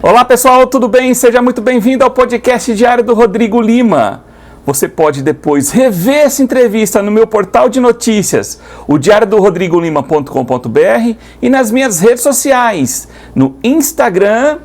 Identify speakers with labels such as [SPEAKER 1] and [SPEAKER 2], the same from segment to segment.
[SPEAKER 1] Olá pessoal, tudo bem? Seja muito bem-vindo ao podcast diário do Rodrigo Lima. Você pode depois rever essa entrevista no meu portal de notícias, o diariodorodrigolima.com.br, e nas minhas redes sociais, no Instagram,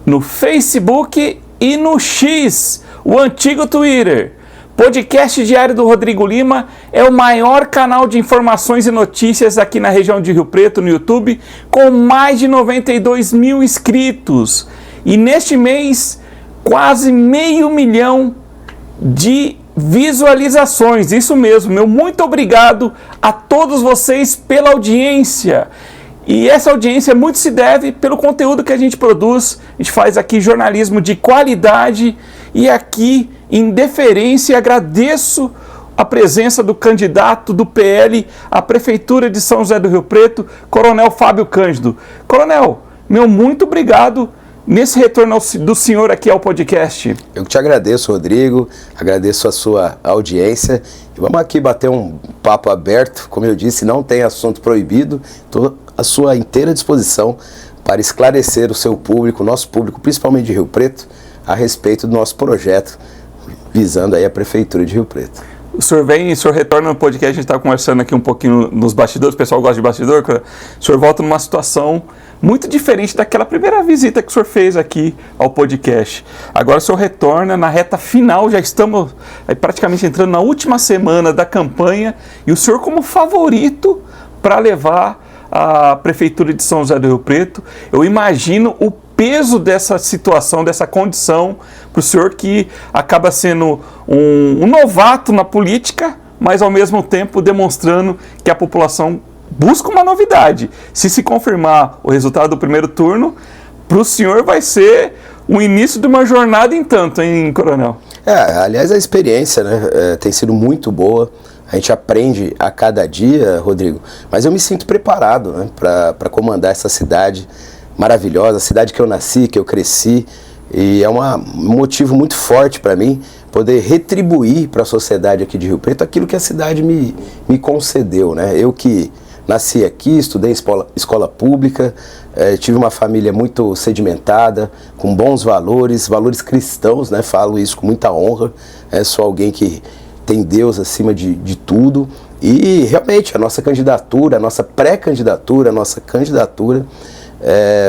[SPEAKER 1] no Facebook e no X, o antigo Twitter. Podcast Diário do Rodrigo Lima é o maior canal de informações e notícias aqui na região de Rio Preto, no YouTube, com mais de 92 mil inscritos. E neste mês, quase 500 mil de visualizações. Isso mesmo, meu muito obrigado a todos vocês pela audiência. E essa audiência muito se deve pelo conteúdo que a gente produz. A gente faz aqui jornalismo de qualidade e aqui, em deferência, agradeço a presença do candidato do PL à Prefeitura de São José do Rio Preto, Coronel Fábio Cândido. Coronel, meu muito obrigado nesse retorno do senhor aqui ao podcast.
[SPEAKER 2] Eu te agradeço, Rodrigo, agradeço a sua audiência. E vamos aqui bater um papo aberto. Como eu disse, não tem assunto proibido. Estou à sua inteira disposição para esclarecer o seu público, o nosso público, principalmente de Rio Preto, a respeito do nosso projeto, visando aí a Prefeitura de Rio Preto.
[SPEAKER 1] O senhor retorna no podcast, a gente está conversando aqui um pouquinho nos bastidores, o pessoal gosta de bastidor, o senhor volta numa situação muito diferente daquela primeira visita que o senhor fez aqui ao podcast. Agora o senhor retorna na reta final, já estamos praticamente entrando na última semana da campanha, e o senhor como favorito para levar a Prefeitura de São José do Rio Preto. Eu imagino o peso dessa situação, dessa condição, para o senhor que acaba sendo um novato na política, mas ao mesmo tempo demonstrando que a população busca uma novidade. Se confirmar o resultado do primeiro turno, para o senhor vai ser o início de uma jornada em tanto, hein, Coronel?
[SPEAKER 2] Aliás, a experiência, né, tem sido muito boa. A gente aprende a cada dia, Rodrigo, mas eu me sinto preparado, né, para comandar essa cidade maravilhosa, a cidade que eu nasci, que eu cresci, e é um motivo muito forte para mim poder retribuir para a sociedade aqui de Rio Preto aquilo que a cidade me concedeu, né? Eu que nasci aqui, estudei escola pública, tive uma família muito sedimentada, com bons valores cristãos, né? Falo isso com muita honra, sou alguém que tem Deus acima de tudo, e realmente a nossa candidatura, a nossa pré-candidatura, a nossa candidatura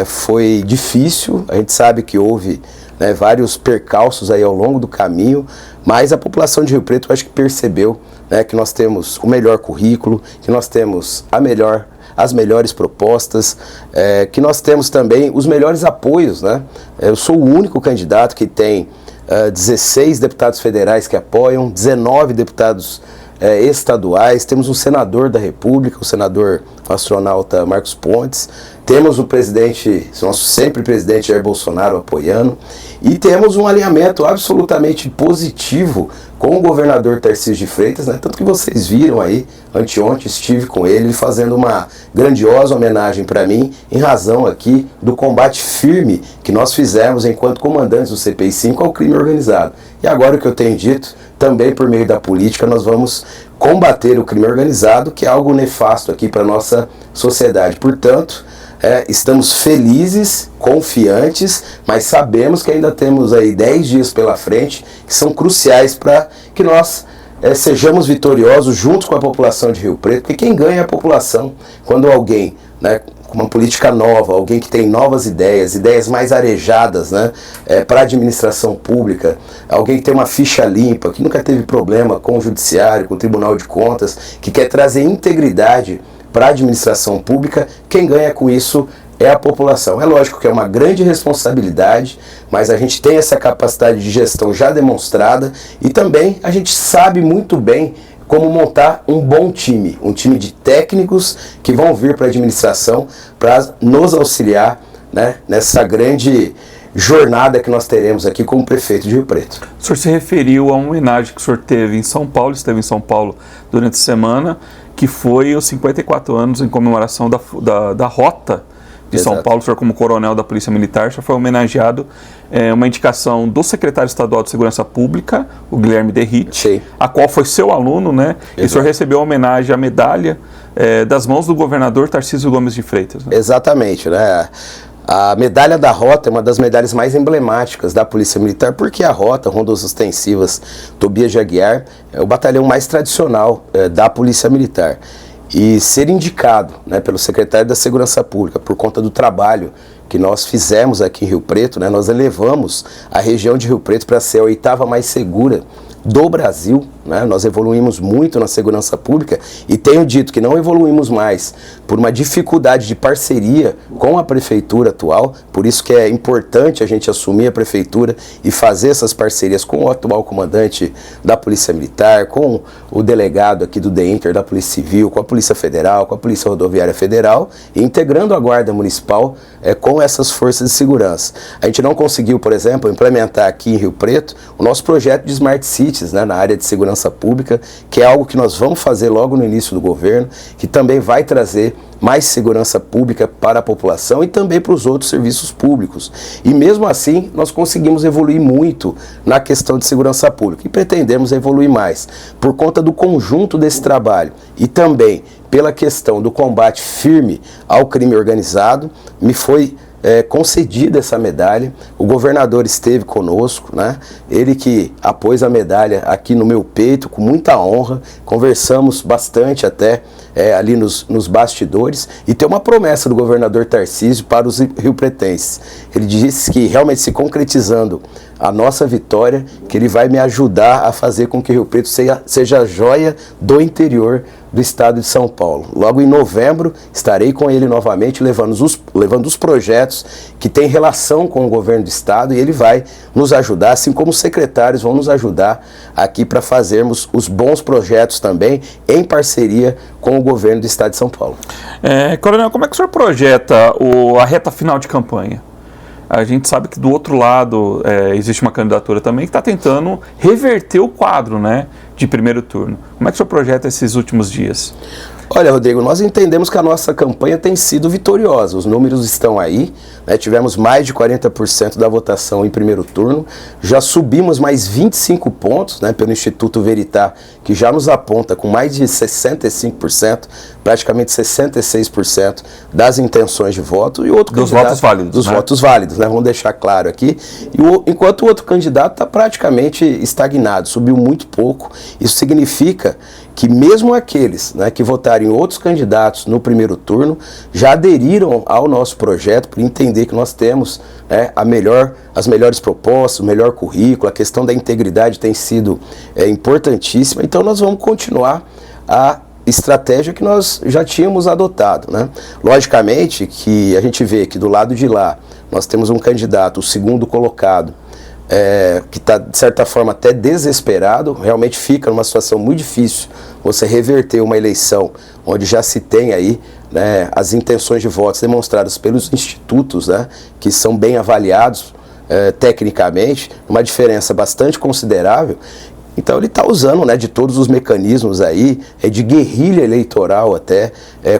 [SPEAKER 2] foi difícil. A gente sabe que houve, né, vários percalços aí ao longo do caminho, mas a população de Rio Preto, eu acho que percebeu, né, que nós temos o melhor currículo, que nós temos as melhores propostas, que nós temos também os melhores apoios, né? Eu sou o único candidato que tem 16 deputados federais que apoiam, 19 deputados estaduais, temos um senador da República, o senador astronauta Marcos Pontes, temos o presidente, nosso sempre presidente Jair Bolsonaro apoiando, e temos um alinhamento absolutamente positivo com o governador Tarcísio de Freitas, né? Tanto que vocês viram aí, anteontem estive com ele fazendo uma grandiosa homenagem para mim, em razão aqui do combate firme que nós fizemos enquanto comandantes do CPI-5 ao crime organizado. E agora o que eu tenho dito, também por meio da política, nós vamos combater o crime organizado, que é algo nefasto aqui para a nossa sociedade. Portanto, estamos felizes, confiantes, mas sabemos que ainda temos aí 10 dias pela frente, que são cruciais para que nós sejamos vitoriosos junto com a população de Rio Preto, porque quem ganha é a população. Quando alguém, né, com uma política nova, alguém que tem novas ideias mais arejadas, né, para a administração pública, alguém que tem uma ficha limpa, que nunca teve problema com o judiciário, com o Tribunal de Contas, que quer trazer integridade para a administração pública, quem ganha com isso é a população. É lógico que é uma grande responsabilidade, mas a gente tem essa capacidade de gestão já demonstrada, e também a gente sabe muito bem como montar um bom time, um time de técnicos que vão vir para a administração para nos auxiliar, né, nessa grande jornada que nós teremos aqui como prefeito de Rio Preto.
[SPEAKER 1] O senhor se referiu a uma homenagem que o senhor teve em São Paulo, esteve em São Paulo durante a semana, que foi os 54 anos em comemoração da Rota de São Paulo. O senhor, como coronel da Polícia Militar, já foi homenageado, uma indicação do secretário estadual de Segurança Pública, o Guilherme Derrite, a qual foi seu aluno, né? E o senhor recebeu a homenagem, a medalha, das mãos do governador Tarcísio Gomes de Freitas. Né?
[SPEAKER 2] Exatamente, né? A medalha da Rota é uma das medalhas mais emblemáticas da Polícia Militar, porque a Rota, Rondas Ostensivas Tobias de Aguiar, é o batalhão mais tradicional da Polícia Militar. E ser indicado, né, pelo secretário da Segurança Pública, por conta do trabalho que nós fizemos aqui em Rio Preto, né, nós elevamos a região de Rio Preto para ser a 8ª mais segura do Brasil, né? Nós evoluímos muito na segurança pública e tenho dito que não evoluímos mais por uma dificuldade de parceria com a prefeitura atual, por isso que é importante a gente assumir a prefeitura e fazer essas parcerias com o atual comandante da Polícia Militar, com o delegado aqui do DEINTER, da Polícia Civil, com a Polícia Federal, com a Polícia Rodoviária Federal e integrando a Guarda Municipal com essas forças de segurança. A gente não conseguiu, por exemplo, implementar aqui em Rio Preto o nosso projeto de Smart Cities, né, na área de segurança pública, que é algo que nós vamos fazer logo no início do governo, que também vai trazer mais segurança pública para a população e também para os outros serviços públicos. E mesmo assim, nós conseguimos evoluir muito na questão de segurança pública e pretendemos evoluir mais por conta do conjunto desse trabalho e também pela questão do combate firme ao crime organizado. Me foi concedida essa medalha, o governador esteve conosco, né? Ele que apôs a medalha aqui no meu peito com muita honra, conversamos bastante até ali nos bastidores, e tem uma promessa do governador Tarcísio para os riopretenses. Ele disse que realmente, se concretizando a nossa vitória, que ele vai me ajudar a fazer com que Rio Preto seja a joia do interior do estado de São Paulo. Logo em novembro estarei com ele novamente levando os projetos que têm relação com o governo do estado, e ele vai nos ajudar, assim como os secretários vão nos ajudar aqui para fazermos os bons projetos também em parceria com o governo do estado de São Paulo.
[SPEAKER 1] Coronel, como é que o senhor projeta a reta final de campanha? A gente sabe que do outro lado existe uma candidatura também que está tentando reverter o quadro, né, de primeiro turno. Como é que o senhor projeta esses últimos dias?
[SPEAKER 2] Olha, Rodrigo, nós entendemos que a nossa campanha tem sido vitoriosa. Os números estão aí, né? Tivemos mais de 40% da votação em primeiro turno, já subimos mais 25 pontos, né, pelo Instituto Veritá, que já nos aponta com mais de 65%, praticamente 66% das intenções de voto, e outro
[SPEAKER 1] dos votos válidos.
[SPEAKER 2] Dos votos válidos, né? Vamos deixar claro aqui. Enquanto o outro candidato está praticamente estagnado, subiu muito pouco. Isso significa que mesmo aqueles, né, que votaram em outros candidatos no primeiro turno já aderiram ao nosso projeto, por entender que nós temos, né, as melhores propostas, o melhor currículo, a questão da integridade tem sido importantíssima. Então nós vamos continuar a estratégia que nós já tínhamos adotado, né? Logicamente que a gente vê que do lado de lá nós temos um candidato, o segundo colocado, que está, de certa forma, até desesperado. Realmente fica numa situação muito difícil você reverter uma eleição onde já se tem aí, né, as intenções de votos demonstradas pelos institutos, né, que são bem avaliados tecnicamente, uma diferença bastante considerável. Então ele está usando, né, de todos os mecanismos aí, de guerrilha eleitoral até,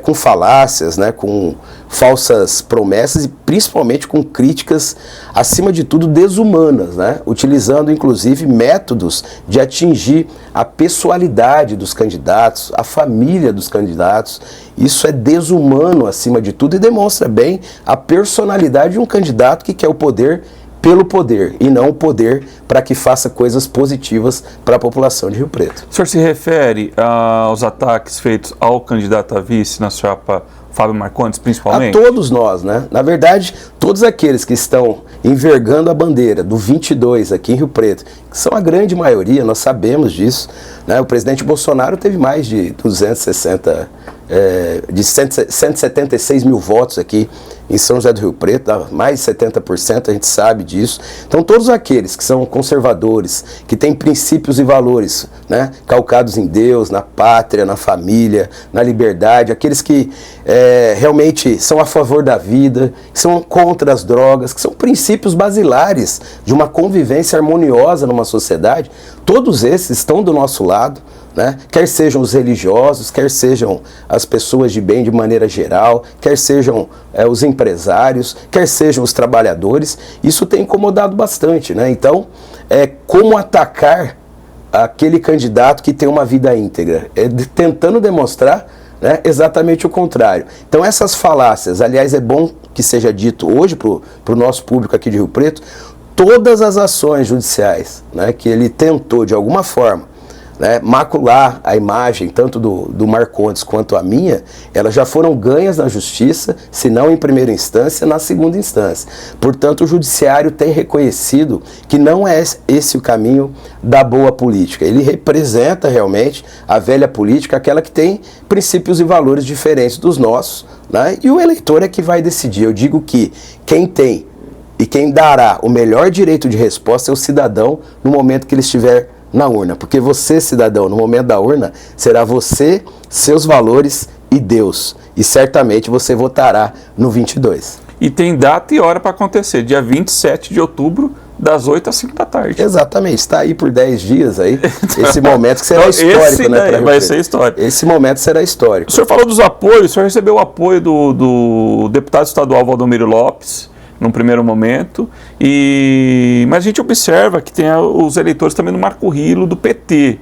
[SPEAKER 2] com falácias, né, com falsas promessas e principalmente com críticas, acima de tudo, desumanas, né, utilizando inclusive métodos de atingir a pessoalidade dos candidatos, a família dos candidatos. Isso é desumano acima de tudo e demonstra bem a personalidade de um candidato que quer o poder pelo poder, e não o poder para que faça coisas positivas para a população de Rio Preto.
[SPEAKER 1] O senhor se refere aos ataques feitos ao candidato a vice na chapa Fábio Marcondes, principalmente?
[SPEAKER 2] A todos nós, né? Na verdade, todos aqueles que estão envergando a bandeira do 22 aqui em Rio Preto, que são a grande maioria, nós sabemos disso, né? O presidente Bolsonaro teve mais de 176 mil votos aqui em São José do Rio Preto, mais de 70%, a gente sabe disso. Então todos aqueles que são conservadores, que têm princípios e valores, né, calcados em Deus, na pátria, na família, na liberdade, aqueles que realmente são a favor da vida, que são contra as drogas, que são princípios basilares de uma convivência harmoniosa numa sociedade, todos esses estão do nosso lado. né? Quer sejam os religiosos, quer sejam as pessoas de bem de maneira geral, quer sejam os empresários, quer sejam os trabalhadores. Isso tem incomodado bastante, né? Então, como atacar aquele candidato que tem uma vida íntegra? Tentando demonstrar, né, exatamente o contrário. Então essas falácias, aliás, é bom que seja dito hoje para o nosso público aqui de Rio Preto, todas as ações judiciais, né, que ele tentou de alguma forma, né, macular a imagem tanto do Marcondes quanto a minha, elas já foram ganhas na justiça, se não em primeira instância, na segunda instância. Portanto, o judiciário tem reconhecido que não é esse o caminho da boa política. Ele representa realmente a velha política, aquela que tem princípios e valores diferentes dos nossos, né, e o eleitor é que vai decidir. Eu digo que quem tem e quem dará o melhor direito de resposta é o cidadão no momento que ele estiver na urna, porque você, cidadão, no momento da urna, será você, seus valores e Deus, e certamente você votará no 22.
[SPEAKER 1] E tem data e hora para acontecer, dia 27 de outubro, das 8 às 5 da tarde.
[SPEAKER 2] Exatamente, está aí por 10 dias aí, esse momento que será
[SPEAKER 1] então,
[SPEAKER 2] histórico, né?
[SPEAKER 1] Vai ser histórico.
[SPEAKER 2] Esse momento será histórico.
[SPEAKER 1] O senhor falou dos apoios, o senhor recebeu o apoio do deputado estadual Valdomiro Lopes, num primeiro momento, mas a gente observa que tem os eleitores também no Marco Rilo, do PT.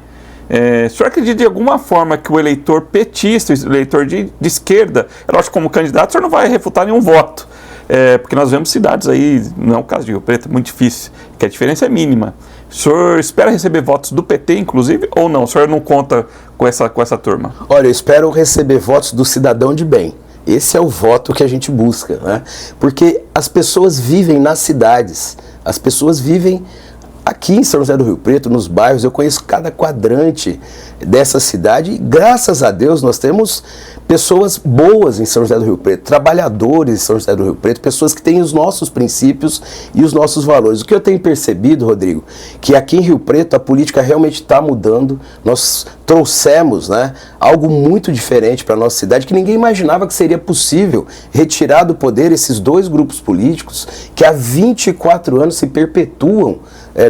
[SPEAKER 1] O senhor acredita de alguma forma que o eleitor petista, o eleitor de esquerda, é lógico, como candidato, o senhor não vai refutar nenhum voto, porque nós vemos cidades aí, não é o caso de Rio Preto, é muito difícil, que a diferença é mínima. O senhor espera receber votos do PT, inclusive, ou não? O senhor não conta com essa turma?
[SPEAKER 2] Olha, eu espero receber votos do cidadão de bem. Esse é o voto que a gente busca, né? Porque as pessoas vivem nas cidades, as pessoas vivem aqui em São José do Rio Preto, nos bairros. Eu conheço cada quadrante dessa cidade e, graças a Deus, nós temos pessoas boas em São José do Rio Preto, trabalhadores em São José do Rio Preto, pessoas que têm os nossos princípios e os nossos valores. O que eu tenho percebido, Rodrigo, que aqui em Rio Preto a política realmente está mudando. Nós trouxemos, né, algo muito diferente para a nossa cidade, que ninguém imaginava que seria possível retirar do poder esses dois grupos políticos que há 24 anos se perpetuam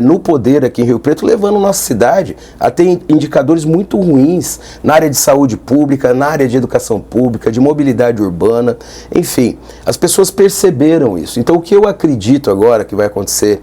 [SPEAKER 2] no poder aqui em Rio Preto, levando nossa cidade a ter indicadores muito ruins na área de saúde pública, na área de educação pública, de mobilidade urbana, enfim, as pessoas perceberam isso. Então o que eu acredito agora que vai acontecer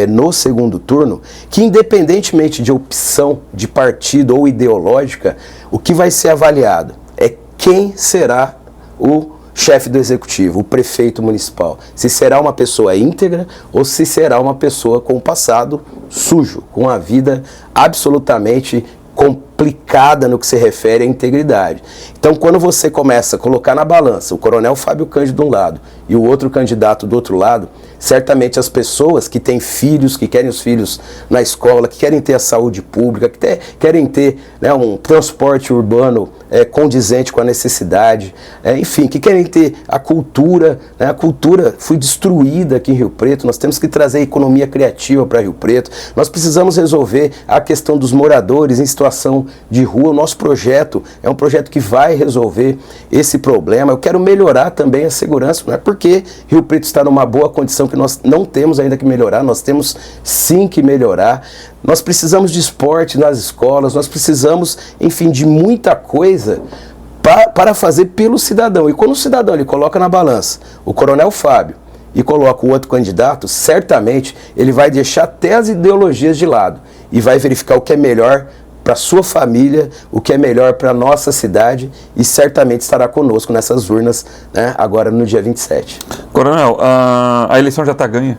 [SPEAKER 2] no segundo turno, que independentemente de opção de partido ou ideológica, o que vai ser avaliado é quem será o chefe do executivo, o prefeito municipal. Se será uma pessoa íntegra ou se será uma pessoa com um passado sujo, com a vida absolutamente complicada no que se refere à integridade. Então, quando você começa a colocar na balança o coronel Fábio Cândido de um lado e o outro candidato do outro lado, certamente as pessoas que têm filhos, que querem os filhos na escola, que querem ter a saúde pública, que querem ter, né, um transporte urbano condizente com a necessidade, enfim, que querem ter a cultura, né, a cultura foi destruída aqui em Rio Preto, nós temos que trazer a economia criativa para Rio Preto, nós precisamos resolver a questão dos moradores em situação de rua. O nosso projeto é um projeto que vai resolver esse problema. Eu quero melhorar também a segurança, não é porque Rio Preto está numa boa condição que nós não temos ainda que melhorar, nós temos sim que melhorar. Nós precisamos de esporte nas escolas, nós precisamos, enfim, de muita coisa para fazer pelo cidadão. E quando o cidadão ele coloca na balança o coronel Fábio e coloca o outro candidato, certamente ele vai deixar até as ideologias de lado e vai verificar o que é melhor para a sua família, o que é melhor para a nossa cidade, e certamente estará conosco nessas urnas, né, agora no dia 27.
[SPEAKER 1] Coronel, a eleição já está ganha?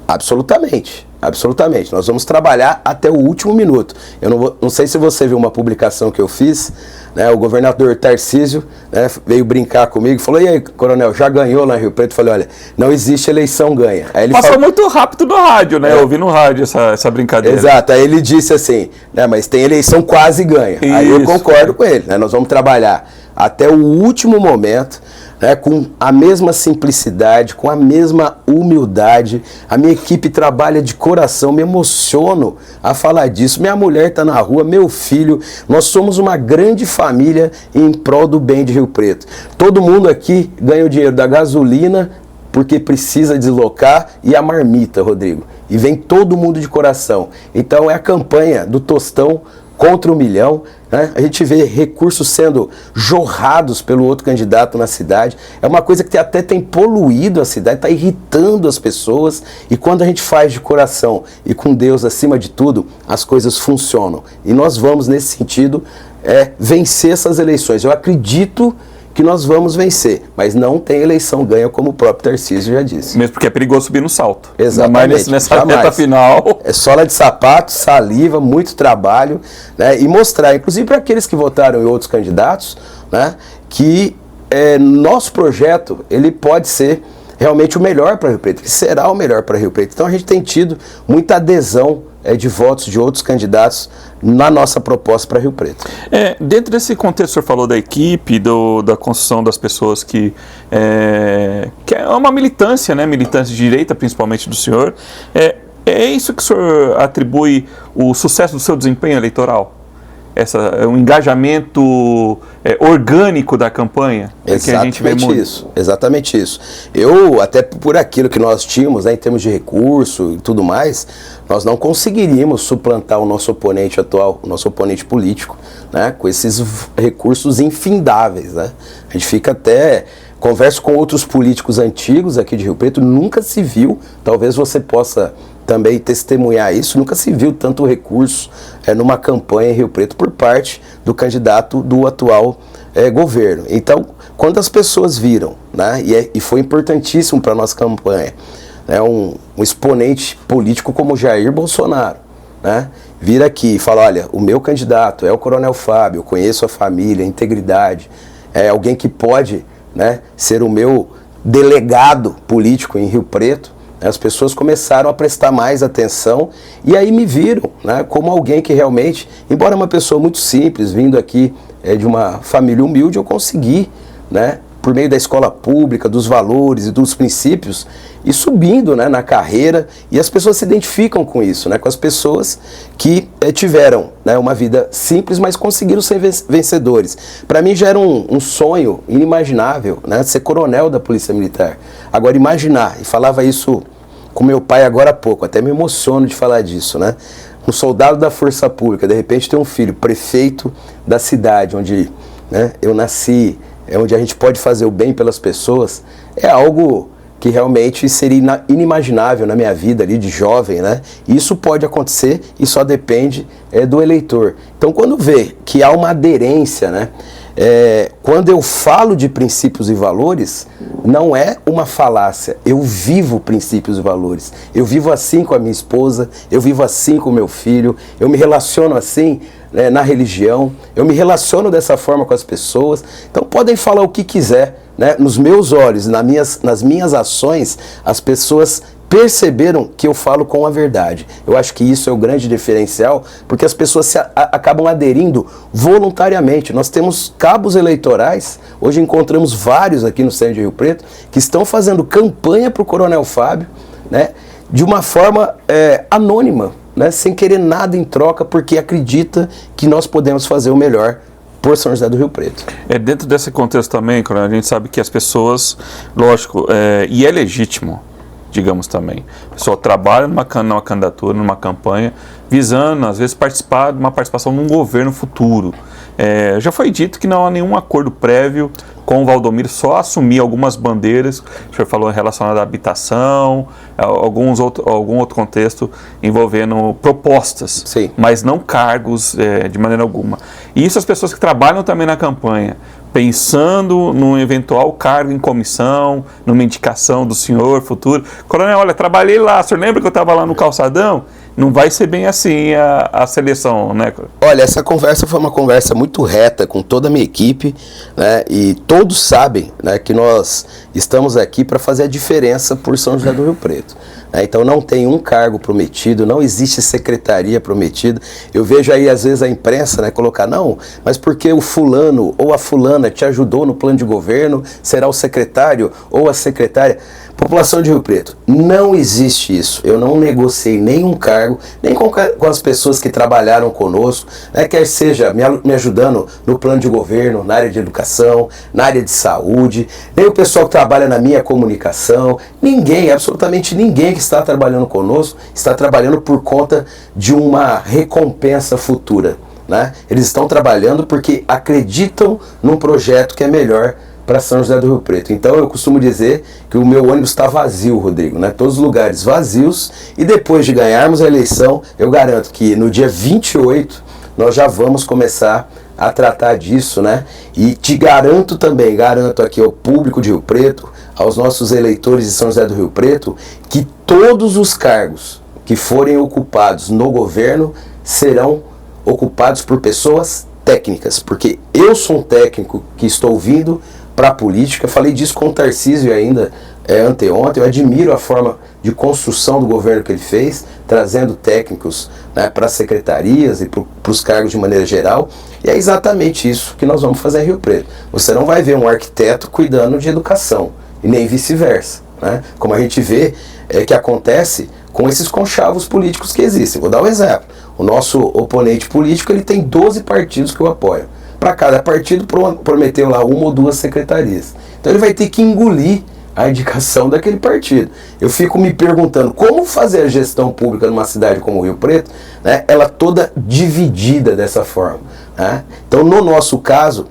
[SPEAKER 2] Absolutamente, absolutamente. Nós vamos trabalhar até o último minuto. Eu não sei se você viu uma publicação que eu fiz, né, o governador Tarcísio, né, veio brincar comigo e falou: e aí, coronel, já ganhou lá em Rio Preto? Eu falei: olha, não existe eleição ganha. Aí ele
[SPEAKER 1] passou muito rápido no rádio, né? Eu ouvi no rádio essa brincadeira.
[SPEAKER 2] Exato, aí ele disse assim, né, mas tem eleição quase ganha. Isso. Aí eu concordo com ele, né, nós vamos trabalhar até o último momento, né, com a mesma simplicidade, com a mesma humildade. A minha equipe trabalha de coração, me emociono a falar disso. Minha mulher está na rua, meu filho, nós somos uma grande família em prol do bem de Rio Preto. Todo mundo aqui ganha o dinheiro da gasolina, porque precisa deslocar, e a marmita, Rodrigo. E vem todo mundo de coração. Então é a campanha do Tostão contra 1 milhão, né? A gente vê recursos sendo jorrados pelo outro candidato na cidade. É uma coisa que até tem poluído a cidade, está irritando as pessoas. E quando a gente faz de coração e com Deus acima de tudo, as coisas funcionam. E nós vamos, nesse sentido, vencer essas eleições. Eu acredito que nós vamos vencer, mas não tem eleição ganha, como o próprio Tarcísio já disse.
[SPEAKER 1] Mesmo porque é perigoso subir no salto.
[SPEAKER 2] Exatamente.
[SPEAKER 1] Mas nessa reta final...
[SPEAKER 2] É sola de sapato, saliva, muito trabalho, né? E mostrar, inclusive para aqueles que votaram em outros candidatos, né, que nosso projeto ele pode ser realmente o melhor para Rio Preto, que será o melhor para Rio Preto. Então a gente tem tido muita adesão de votos de outros candidatos na nossa proposta para Rio Preto.
[SPEAKER 1] Dentro desse contexto, o senhor falou da equipe, da construção das pessoas que é uma militância, né? Militância de direita, principalmente do senhor. É isso que o senhor atribui o sucesso do seu desempenho eleitoral? Um engajamento orgânico da campanha?
[SPEAKER 2] Exatamente,
[SPEAKER 1] que a gente vê muito.
[SPEAKER 2] Exatamente isso. Eu, até por aquilo que nós tínhamos, né, em termos de recurso e tudo mais, nós não conseguiríamos suplantar o nosso oponente atual, o nosso oponente político, né, com esses recursos infindáveis, né? A gente fica até... Converso com outros políticos antigos aqui de Rio Preto, nunca se viu, talvez você possa também testemunhar isso, nunca se viu tanto recurso numa campanha em Rio Preto por parte do candidato do atual governo. Então, quando as pessoas viram, né, e foi importantíssimo para a nossa campanha, né, um exponente político como Jair Bolsonaro, né, vir aqui e falar, olha, o meu candidato é o Coronel Fábio, eu conheço a família, a integridade, é alguém que pode, né, ser o meu delegado político em Rio Preto, né, as pessoas começaram a prestar mais atenção e aí me viram, né, como alguém que realmente, embora uma pessoa muito simples, vindo aqui de uma família humilde, eu consegui, né, por meio da escola pública, dos valores e dos princípios, e subindo, né, na carreira, e as pessoas se identificam com isso, né, com as pessoas que tiveram, né, uma vida simples, mas conseguiram ser vencedores. Para mim já era um sonho inimaginável, né, ser coronel da Polícia Militar. Agora imaginar, e falava isso com meu pai agora há pouco, até me emociono de falar disso, né, um soldado da Força Pública, de repente ter um filho, prefeito da cidade onde, né, eu nasci, onde a gente pode fazer o bem pelas pessoas, é algo que realmente seria inimaginável na minha vida ali de jovem, né? Isso pode acontecer e só depende do eleitor. Então, quando vê que há uma aderência, né? Quando eu falo de princípios e valores, não é uma falácia, eu vivo princípios e valores. Eu vivo assim com a minha esposa, eu vivo assim com o meu filho, eu me relaciono assim, né, na religião, eu me relaciono dessa forma com as pessoas. Então podem falar o que quiser, né, nos meus olhos, nas minhas ações, as pessoas perceberam que eu falo com a verdade. Eu acho que isso é o grande diferencial, porque as pessoas acabam aderindo voluntariamente. Nós temos cabos eleitorais, hoje encontramos vários aqui no centro de Rio Preto, que estão fazendo campanha para o Coronel Fábio, né, de uma forma anônima, né, sem querer nada em troca, porque acredita que nós podemos fazer o melhor por São José do Rio Preto.
[SPEAKER 1] Dentro desse contexto também, a gente sabe que as pessoas, lógico, e é legítimo, digamos também, a pessoa trabalha numa candidatura, numa campanha, visando, às vezes, participar de uma participação num governo futuro. Já foi dito que não há nenhum acordo prévio com o Valdomiro, só assumir algumas bandeiras, o senhor falou relacionado à habitação, algum outro contexto envolvendo propostas,
[SPEAKER 2] sim,
[SPEAKER 1] mas não cargos de maneira alguma. E isso as pessoas que trabalham também na campanha, pensando num eventual cargo em comissão, numa indicação do senhor futuro. Coronel, olha, trabalhei lá, o senhor lembra que eu estava lá no calçadão? Não vai ser bem assim a seleção, né?
[SPEAKER 2] Olha, essa conversa foi uma conversa muito reta com toda a minha equipe, né? E todos sabem, né, que nós estamos aqui para fazer a diferença por São José do Rio Preto. Então não tem um cargo prometido, não existe secretaria prometida. Eu vejo aí às vezes a imprensa, né, colocar, não, mas porque o fulano ou a fulana te ajudou no plano de governo, será o secretário ou a secretária. População de Rio Preto, não existe isso. Eu não negociei nenhum cargo, nem com as pessoas que trabalharam conosco, né, quer seja me ajudando no plano de governo, na área de educação, na área de saúde, nem o pessoal que trabalha na minha comunicação, ninguém, absolutamente ninguém que está trabalhando conosco, está trabalhando por conta de uma recompensa futura. né? Eles estão trabalhando porque acreditam num projeto que é melhor para São José do Rio Preto. Então eu costumo dizer que o meu ônibus está vazio, Rodrigo, né? Todos os lugares vazios, e depois de ganharmos a eleição, eu garanto que no dia 28 nós já vamos começar a tratar disso, né? E te garanto também, garanto aqui ao público de Rio Preto, aos nossos eleitores de São José do Rio Preto, que todos os cargos que forem ocupados no governo serão ocupados por pessoas técnicas, porque eu sou um técnico que estou vindo para a política. Falei disso com o Tarcísio ainda anteontem. Eu admiro a forma de construção do governo que ele fez, trazendo técnicos, né, para as secretarias e para os cargos de maneira geral, e é exatamente isso que nós vamos fazer em Rio Preto. Você não vai ver um arquiteto cuidando de educação, e nem vice-versa, né? Como a gente vê que acontece com esses conchavos políticos que existem. Vou dar um exemplo. O nosso oponente político, ele tem 12 partidos que o apoiam. Para cada partido prometeu lá uma ou duas secretarias. Então ele vai ter que engolir a indicação daquele partido. Eu fico me perguntando como fazer a gestão pública numa cidade como Rio Preto, né, ela toda dividida dessa forma, né? Então, no nosso caso,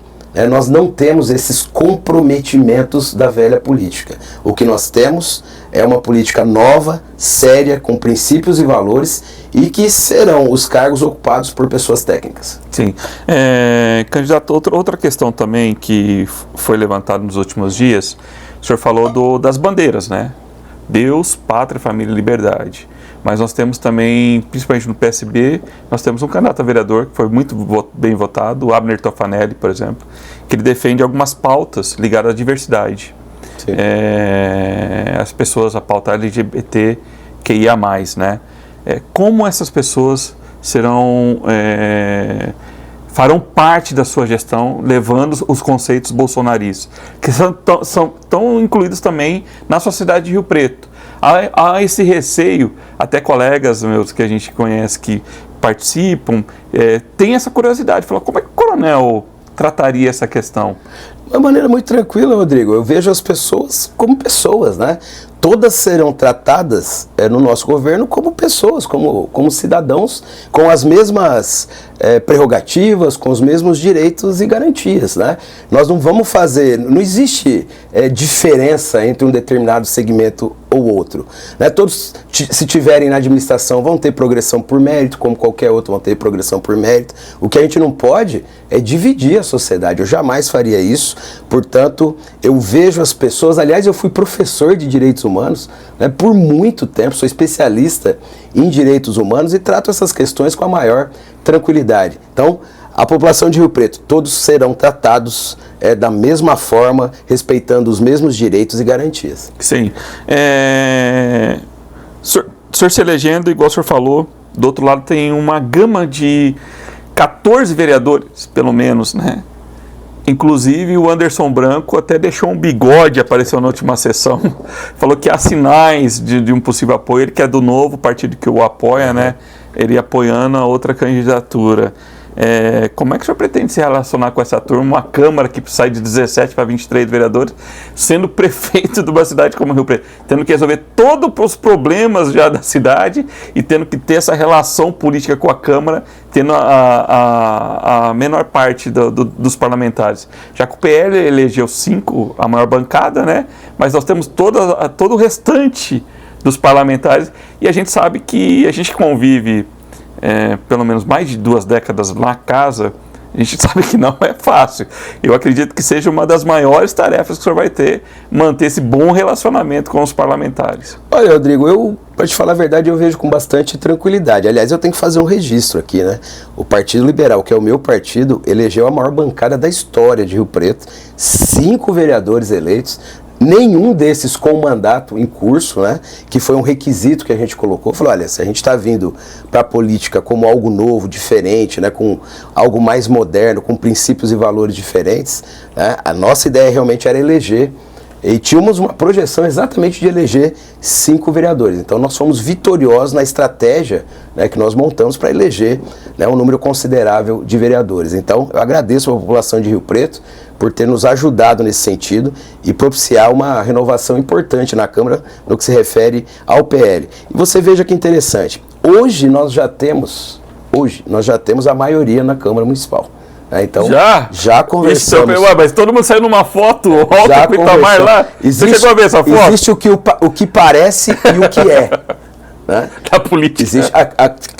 [SPEAKER 2] nós não temos esses comprometimentos da velha política. O que nós temos é uma política nova, séria, com princípios e valores, e que serão os cargos ocupados por pessoas técnicas.
[SPEAKER 1] Sim. Candidato, outra questão também que foi levantada nos últimos dias, o senhor falou das bandeiras, né? Deus, Pátria, Família e Liberdade. Mas nós temos também, principalmente no PSB, nós temos um candidato a vereador que foi muito bem votado, o Abner Tofanelli, por exemplo, que ele defende algumas pautas ligadas à diversidade. As pessoas, a pauta LGBTQIA+, né? Como essas pessoas farão parte da sua gestão, levando os conceitos bolsonaristas, que são tão incluídos também na sociedade de Rio Preto. Há esse receio, até colegas meus que a gente conhece que participam, tem essa curiosidade, falam, como é que o coronel trataria essa questão?
[SPEAKER 2] De uma maneira muito tranquila, Rodrigo. Eu vejo as pessoas como pessoas, né? Todas serão tratadas no nosso governo como pessoas, como cidadãos, com as mesmas prerrogativas, com os mesmos direitos e garantias, né? Nós não vamos fazer, não existe diferença entre um determinado segmento ou outro, né? Todos, se tiverem na administração, vão ter progressão por mérito, como qualquer outro vão ter progressão por mérito. O que a gente não pode é dividir a sociedade. Eu jamais faria isso. Portanto, eu vejo as pessoas, aliás, eu fui professor de direitos humanos, né, por muito tempo, sou especialista em direitos humanos e trato essas questões com a maior tranquilidade. Então, a população de Rio Preto, todos serão tratados da mesma forma, respeitando os mesmos direitos e garantias.
[SPEAKER 1] Sim. O senhor se elegendo, igual o senhor falou, do outro lado tem uma gama de 14 vereadores, pelo menos, né? Inclusive o Anderson Branco até deixou um bigode, apareceu na última sessão, falou que há sinais de um possível apoio, ele que é do novo partido que o apoia, né? Ele apoiando a outra candidatura. Como é que o senhor pretende se relacionar com essa turma, uma Câmara que sai de 17 para 23 vereadores, sendo prefeito de uma cidade como Rio Preto, tendo que resolver todos os problemas já da cidade e tendo que ter essa relação política com a Câmara, tendo a menor parte dos parlamentares. Já que o PL elegeu 5, a maior bancada, né? Mas nós temos todo o restante dos parlamentares, e a gente sabe que a gente convive pelo menos mais de 2 décadas na casa, a gente sabe que não é fácil. Eu acredito que seja uma das maiores tarefas que o senhor vai ter, manter esse bom relacionamento com os parlamentares.
[SPEAKER 2] Olha, Rodrigo, para te falar a verdade, eu vejo com bastante tranquilidade. Aliás, eu tenho que fazer um registro aqui, né? O Partido Liberal, que é o meu partido, elegeu a maior bancada da história de Rio Preto, 5 vereadores eleitos, nenhum desses com mandato em curso, né, que foi um requisito que a gente colocou. Falou, olha, se a gente está vindo para a política como algo novo, diferente, né, com algo mais moderno, com princípios e valores diferentes, né, a nossa ideia realmente era eleger, e tínhamos uma projeção exatamente de eleger 5 vereadores. Então nós fomos vitoriosos na estratégia, né, que nós montamos para eleger, né, um número considerável de vereadores. Então eu agradeço a população de Rio Preto por ter nos ajudado nesse sentido e propiciar uma renovação importante na Câmara no que se refere ao PL. E você veja que interessante, hoje nós já temos hoje nós já temos a maioria na Câmara Municipal. Então, já conversamos.
[SPEAKER 1] Isso, mas todo mundo saiu numa foto, volta com o Itamar lá. Você chegou a ver essa foto?
[SPEAKER 2] Existe o que parece e o que é. Né?
[SPEAKER 1] Da política.
[SPEAKER 2] Existe,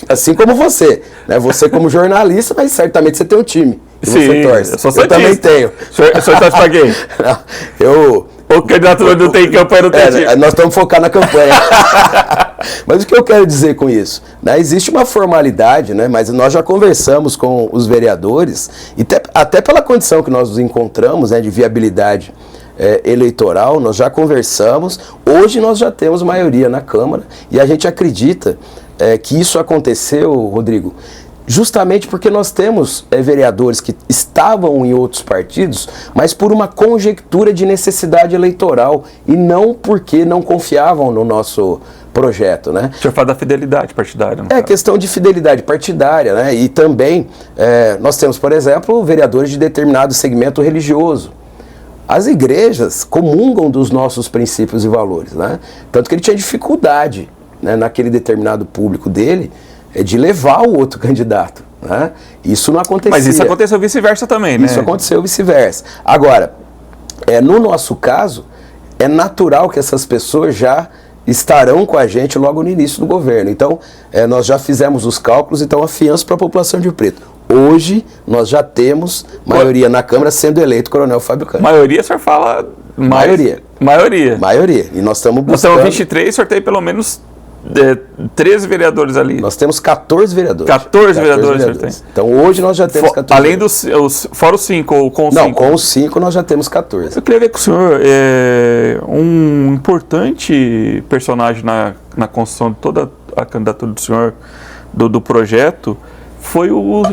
[SPEAKER 2] assim como você. Né? Você como jornalista, mas certamente você tem um time.
[SPEAKER 1] Sim,
[SPEAKER 2] você torce.
[SPEAKER 1] Eu também tenho. O senhor torce pra quem? O candidato não tem campanha, não tem time.
[SPEAKER 2] Nós estamos focados na campanha. Mas o que eu quero dizer com isso? Né, existe uma formalidade, né, mas nós já conversamos com os vereadores, e até pela condição que nós nos encontramos, né, de viabilidade eleitoral, nós já conversamos. Hoje nós já temos maioria na Câmara e a gente acredita que isso aconteceu, Rodrigo, justamente porque nós temos vereadores que estavam em outros partidos, mas por uma conjectura de necessidade eleitoral e não porque não confiavam no nosso projeto, né?
[SPEAKER 1] O senhor fala da fidelidade partidária.
[SPEAKER 2] Questão de fidelidade partidária, né? E também nós temos, por exemplo, vereadores de determinado segmento religioso. As igrejas comungam dos nossos princípios e valores, né? Tanto que ele tinha dificuldade, né, naquele determinado público dele, de levar o outro candidato, né? Isso não acontecia.
[SPEAKER 1] Mas isso aconteceu vice-versa também, né?
[SPEAKER 2] Isso aconteceu vice-versa. Agora, no nosso caso, é natural que essas pessoas já estarão com a gente logo no início do governo. Então, nós já fizemos os cálculos, então afianço para a população de Rio Preto. Hoje, nós já temos maioria na Câmara sendo eleito o Coronel Fábio Câmara.
[SPEAKER 1] Maioria, o senhor fala...
[SPEAKER 2] Maioria.
[SPEAKER 1] Maioria.
[SPEAKER 2] E nós estamos buscando...
[SPEAKER 1] Nós temos 23, o senhor tem pelo menos 13 vereadores ali.
[SPEAKER 2] Nós temos 14 vereadores.
[SPEAKER 1] 14 vereadores, senhor tem.
[SPEAKER 2] Então hoje nós já temos 14.
[SPEAKER 1] Além fora os 5 ou com os 5?
[SPEAKER 2] Não, com os 5 nós já temos 14.
[SPEAKER 1] Eu queria ver com o senhor um importante personagem na construção de toda a candidatura do senhor, do projeto, foi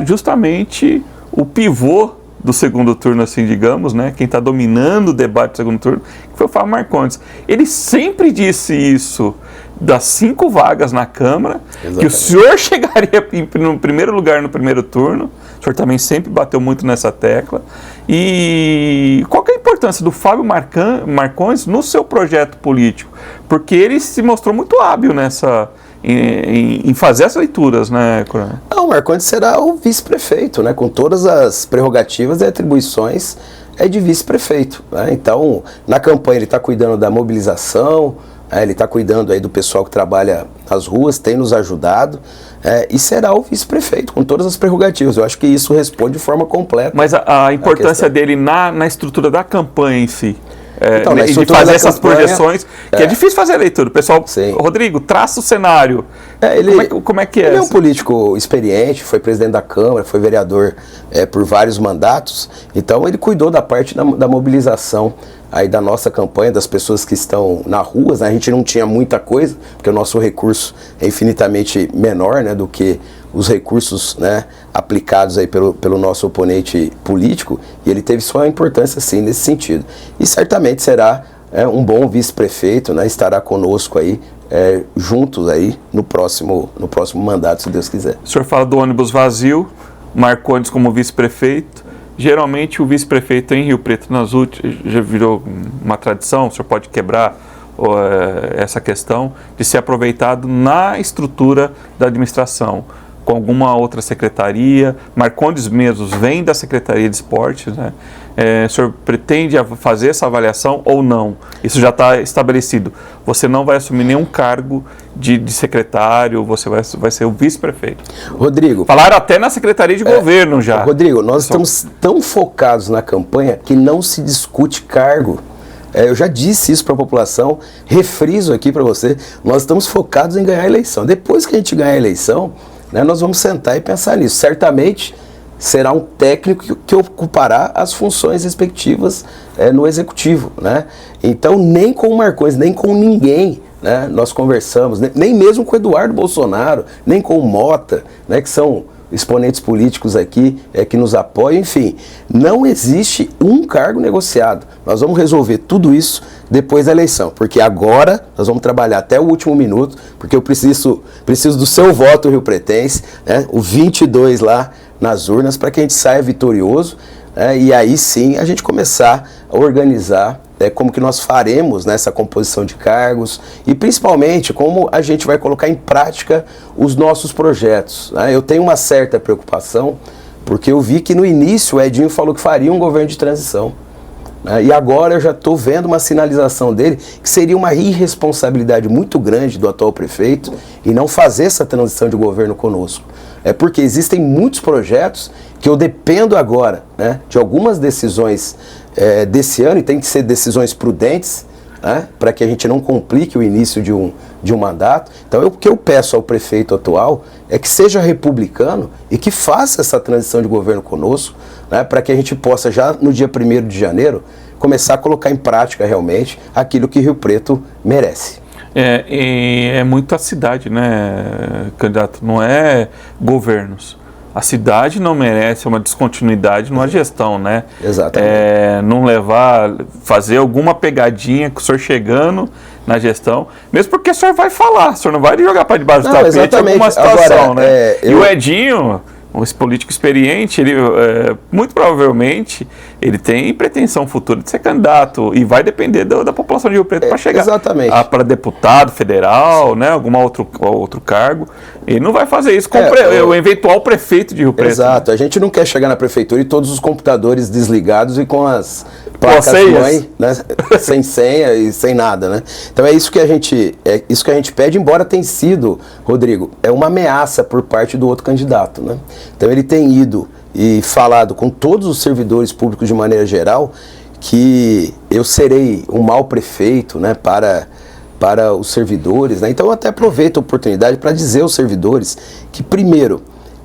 [SPEAKER 1] justamente o pivô do segundo turno, assim, digamos, né? Quem está dominando o debate do segundo turno, que foi o Fábio Marcondes. Ele sempre disse isso das 5 vagas na Câmara, exatamente, que o senhor chegaria no primeiro lugar no primeiro turno. O senhor também sempre bateu muito nessa tecla. E qual que é a importância do Fábio Marcondes no seu projeto político? Porque ele se mostrou muito hábil em fazer as leituras, né, Coronel?
[SPEAKER 2] Não, o Marcondes será o vice-prefeito, né, com todas as prerrogativas e atribuições de vice-prefeito, né? Então, na campanha ele está cuidando da mobilização, ele está cuidando aí do pessoal que trabalha nas ruas, tem nos ajudado, e será o vice-prefeito, com todas as prerrogativas. Eu acho que isso responde de forma completa.
[SPEAKER 1] Mas a importância dele na estrutura da campanha em si,
[SPEAKER 2] então,
[SPEAKER 1] de fazer essas projeções, que é difícil fazer a leitura. O pessoal, sim, Rodrigo, traça o cenário. Como é que é?
[SPEAKER 2] Ele é um político experiente, foi presidente da Câmara, foi vereador por vários mandatos, então ele cuidou da parte da mobilização aí da nossa campanha, das pessoas que estão nas ruas, né? A gente não tinha muita coisa, porque o nosso recurso é infinitamente menor, né, do que os recursos, né, aplicados aí pelo nosso oponente político, e ele teve sua importância, sim, nesse sentido. E certamente será um bom vice-prefeito, né, estará conosco aí, juntos aí no próximo mandato, se Deus quiser.
[SPEAKER 1] O senhor fala do ônibus vazio, Marcondes como vice-prefeito. Geralmente o vice-prefeito em Rio Preto, nas últimas, já virou uma tradição, o senhor pode quebrar essa questão, de ser aproveitado na estrutura da administração, com alguma outra secretaria. Marcondes mesmo vem da Secretaria de Esportes, né? O senhor pretende fazer essa avaliação ou não? Isso já está estabelecido. Você não vai assumir nenhum cargo de secretário, você vai ser o vice-prefeito.
[SPEAKER 2] Rodrigo...
[SPEAKER 1] Falaram até na Secretaria de Governo já.
[SPEAKER 2] Rodrigo, nós estamos tão focados na campanha que não se discute cargo. Eu já disse isso para a população, refriso aqui para você, nós estamos focados em ganhar a eleição. Depois que a gente ganhar a eleição, né, nós vamos sentar e pensar nisso. Certamente será um técnico que ocupará as funções respectivas no executivo, né? Então, nem com o Marcondes, nem com ninguém, né, nós conversamos, nem mesmo com o Eduardo Bolsonaro, nem com o Mota, né, que são exponentes políticos aqui que nos apoiam. Enfim, não existe um cargo negociado. Nós vamos resolver tudo isso depois da eleição, porque agora nós vamos trabalhar até o último minuto, porque eu preciso do seu voto, riopretense, né, o 22 lá nas urnas, para que a gente saia vitorioso, e aí sim a gente começar a organizar como que nós faremos nessa composição de cargos e principalmente como a gente vai colocar em prática os nossos projetos. Eu tenho uma certa preocupação, porque eu vi que no início o Edinho falou que faria um governo de transição. E agora eu já estou vendo uma sinalização dele que seria uma irresponsabilidade muito grande do atual prefeito e não fazer essa transição de governo conosco. Porque existem muitos projetos que eu dependo agora, de algumas decisões desse ano, e tem que ser decisões prudentes, para que a gente não complique o início de um mandato. Então o que eu peço ao prefeito atual é que seja republicano e que faça essa transição de governo conosco, para que a gente possa já no dia 1º de janeiro começar a colocar em prática realmente aquilo que Rio Preto merece.
[SPEAKER 1] É muito a cidade, né, candidato? Não é governos. A cidade não merece uma descontinuidade numa gestão, né?
[SPEAKER 2] Exatamente.
[SPEAKER 1] Não fazer alguma pegadinha com o senhor chegando na gestão, mesmo porque o senhor vai falar, o senhor não vai jogar para debaixo do tapete alguma situação, agora, né? E o Edinho, esse político experiente, ele muito provavelmente ele tem pretensão futura de ser candidato e vai depender da população de Rio Preto para chegar para deputado federal, né, algum outro cargo. Ele não vai fazer isso com o eventual prefeito de Rio Preto.
[SPEAKER 2] Exato, né? A gente não quer chegar na prefeitura e todos os computadores desligados e com as placas mãe, né, sem senha e sem nada, né? Então é isso que a gente pede, embora tenha sido, Rodrigo, uma ameaça por parte do outro candidato, né? Então ele tem ido e falado com todos os servidores públicos de maneira geral que eu serei um mau prefeito, né, para os servidores, né? Então eu até aproveito a oportunidade para dizer aos servidores que, primeiro,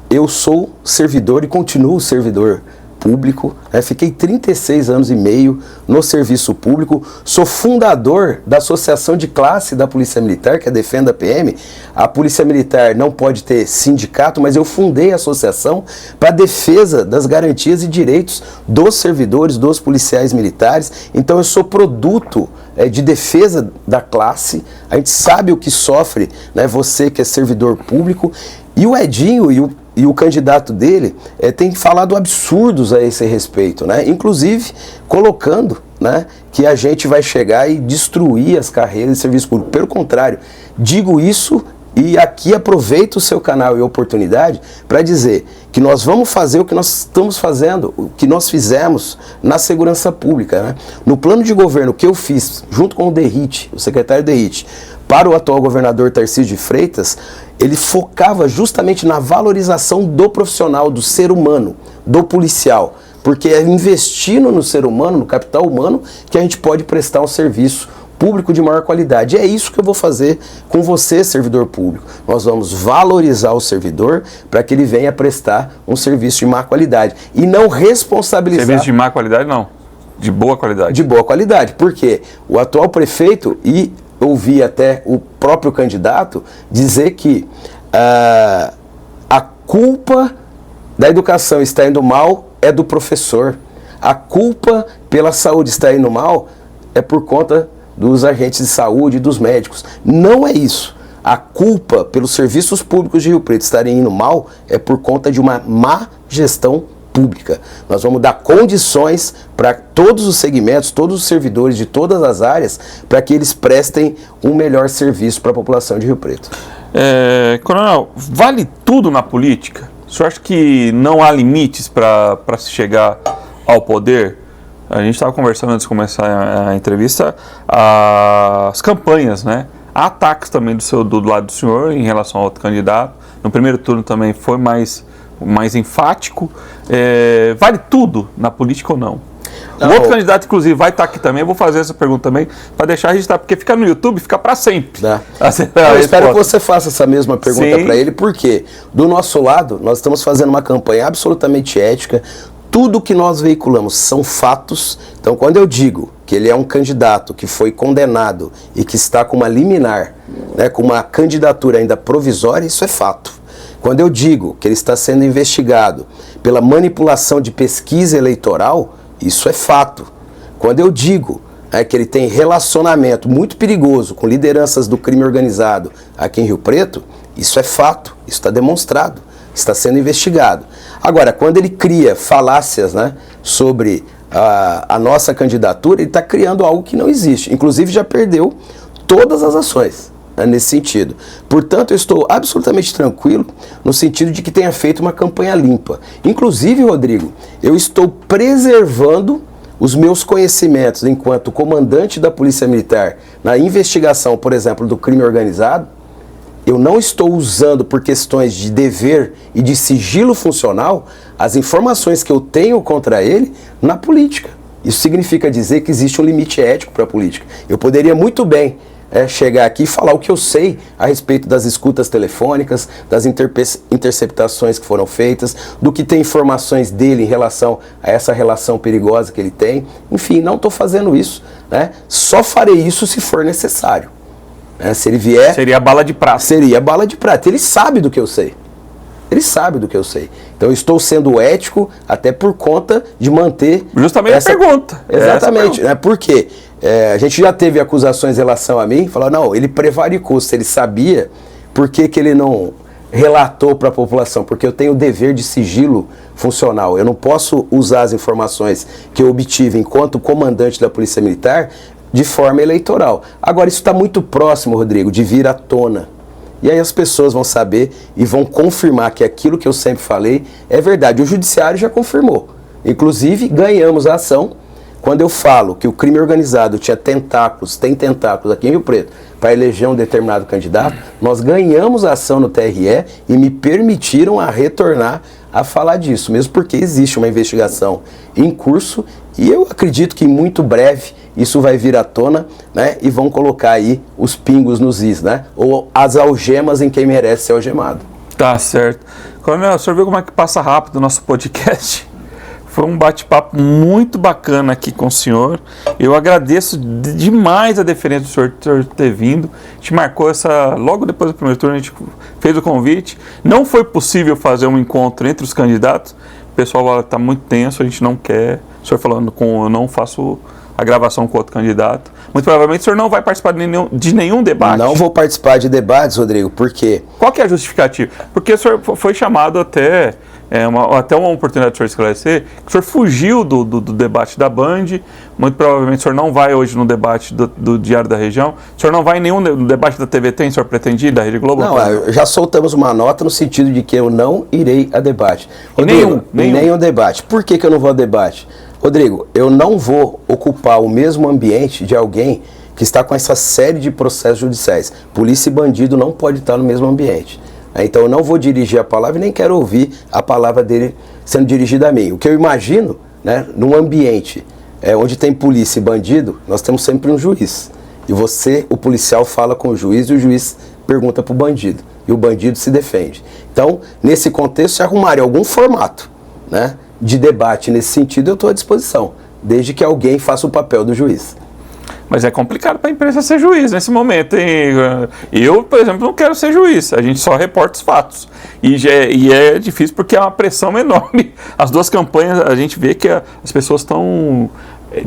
[SPEAKER 2] eu sou servidor e continuo servidor público, fiquei 36 anos e meio no serviço público, sou fundador da associação de classe da Polícia Militar, que é a Defenda a PM. A Polícia Militar não pode ter sindicato, mas eu fundei a associação para a defesa das garantias e direitos dos servidores, dos policiais militares. Então eu sou produto de defesa da classe, a gente sabe o que sofre, né, você que é servidor público, e o Edinho e o candidato dele tem falado absurdos a esse respeito, né? Inclusive colocando, né, que a gente vai chegar e destruir as carreiras de serviço público. Pelo contrário, digo isso e aqui aproveito o seu canal e a oportunidade para dizer que nós vamos fazer o que nós estamos fazendo, o que nós fizemos na segurança pública, né? No plano de governo que eu fiz, junto com o Derrite, o secretário Derrite, para o atual governador Tarcísio de Freitas, ele focava justamente na valorização do profissional, do ser humano, do policial, porque é investindo no ser humano, no capital humano, que a gente pode prestar um serviço público de maior qualidade. E é isso que eu vou fazer com você, servidor público. Nós vamos valorizar o servidor para que ele venha prestar um serviço de má qualidade e não responsabilizar...
[SPEAKER 1] Serviço de má qualidade não, de boa qualidade.
[SPEAKER 2] De boa qualidade, porque o atual prefeito ouvi até o próprio candidato dizer que a culpa da educação estar indo mal é do professor. A culpa pela saúde estar indo mal é por conta dos agentes de saúde e dos médicos. Não é isso. A culpa pelos serviços públicos de Rio Preto estarem indo mal é por conta de uma má gestão pública. Nós vamos dar condições para todos os segmentos, todos os servidores de todas as áreas, para que eles prestem um melhor serviço para a população de Rio Preto.
[SPEAKER 1] Coronel, vale tudo na política? O senhor acha que não há limites para se chegar ao poder? A gente estava conversando antes de começar a entrevista, as campanhas, né? Há ataques também do lado do senhor em relação ao outro candidato. No primeiro turno também foi mais enfático. Vale tudo na política ou não? O outro candidato, inclusive, vai estar aqui também. Eu vou fazer essa pergunta também para deixar registrado, porque fica no YouTube, fica para sempre.
[SPEAKER 2] Eu espero que você faça essa mesma pergunta para ele, porque do nosso lado, nós estamos fazendo uma campanha absolutamente ética. Tudo que nós veiculamos são fatos. Então, quando eu digo que ele é um candidato que foi condenado e que está com uma liminar, né, com uma candidatura ainda provisória, isso é fato. Quando eu digo que ele está sendo investigado pela manipulação de pesquisa eleitoral, isso é fato. Quando eu digo que ele tem relacionamento muito perigoso com lideranças do crime organizado aqui em Rio Preto, isso é fato, isso está demonstrado. está sendo investigado. Agora, quando ele cria falácias, né, sobre a nossa candidatura, ele está criando algo que não existe. Inclusive já perdeu todas as ações, né, nesse sentido. Portanto, eu estou absolutamente tranquilo no sentido de que tenha feito uma campanha limpa. Inclusive, Rodrigo, eu estou preservando os meus conhecimentos enquanto comandante da Polícia Militar na investigação, por exemplo, do crime organizado. Eu não estou usando, por questões de dever e de sigilo funcional, as informações que eu tenho contra ele na política. Isso significa dizer que existe um limite ético para a política. Eu poderia muito bem chegar aqui e falar o que eu sei a respeito das escutas telefônicas, das interceptações que foram feitas, do que tem informações dele em relação a essa relação perigosa que ele tem. Enfim, não estou fazendo isso, né? Só farei isso se for necessário. Se ele vier...
[SPEAKER 1] Seria bala de prata.
[SPEAKER 2] Seria bala de prata. Ele sabe do que eu sei. Ele sabe do que eu sei. Então eu estou sendo ético até por conta de manter...
[SPEAKER 1] Justamente essa pergunta.
[SPEAKER 2] Exatamente. Né? Por quê? A gente já teve acusações em relação a mim, falou, não, ele prevaricou. Se ele sabia, por que ele não relatou para a população? Porque eu tenho o dever de sigilo funcional. Eu não posso usar as informações que eu obtive enquanto comandante da Polícia Militar de forma eleitoral. Agora, isso está muito próximo, Rodrigo, de vir à tona. E aí as pessoas vão saber e vão confirmar que aquilo que eu sempre falei é verdade. O judiciário já confirmou. Inclusive, ganhamos a ação. Quando eu falo que o crime organizado tinha tentáculos, tem tentáculos aqui em Rio Preto, para eleger um determinado candidato, nós ganhamos a ação no TRE e me permitiram a retornar a falar disso, mesmo porque existe uma investigação em curso e eu acredito que muito breve isso vai vir à tona, né, e vão colocar aí os pingos nos is, né, ou as algemas em quem merece ser algemado.
[SPEAKER 1] Tá certo. Coronel, o senhor viu como é que passa rápido o nosso podcast? Foi um bate-papo muito bacana aqui com o senhor. Eu agradeço demais a deferência do senhor ter vindo. A gente marcou logo depois do primeiro turno, a gente fez o convite. Não foi possível fazer um encontro entre os candidatos. O pessoal está muito tenso, a gente não quer. O senhor falando eu não faço a gravação com outro candidato. Muito provavelmente o senhor não vai participar de nenhum debate.
[SPEAKER 2] Não vou participar de debates, Rodrigo, por quê?
[SPEAKER 1] Qual que é a justificativa? Porque o senhor foi chamado até uma oportunidade de o senhor esclarecer, que o senhor fugiu do debate da Band, muito provavelmente o senhor não vai hoje no debate do Diário da Região, o senhor não vai em nenhum debate da TVT, o senhor pretende ir, da Rede Globo?
[SPEAKER 2] Não, já soltamos uma nota no sentido de que eu não irei a debate. Rodrigo, nenhum debate. Por que eu não vou a debate? Rodrigo, eu não vou ocupar o mesmo ambiente de alguém que está com essa série de processos judiciais. Polícia e bandido não pode estar no mesmo ambiente. Então eu não vou dirigir a palavra e nem quero ouvir a palavra dele sendo dirigida a mim. O que eu imagino, né, num ambiente onde tem polícia e bandido, nós temos sempre um juiz. E você, o policial, fala com o juiz e o juiz pergunta para o bandido. E o bandido se defende. Então, nesse contexto, se arrumarem algum formato, né, de debate nesse sentido, eu estou à disposição, desde que alguém faça o papel do juiz.
[SPEAKER 1] Mas é complicado para a imprensa ser juiz nesse momento, hein? Eu, por exemplo, não quero ser juiz, a gente só reporta os fatos. E é difícil porque é uma pressão enorme. As duas campanhas, a gente vê que as pessoas estão...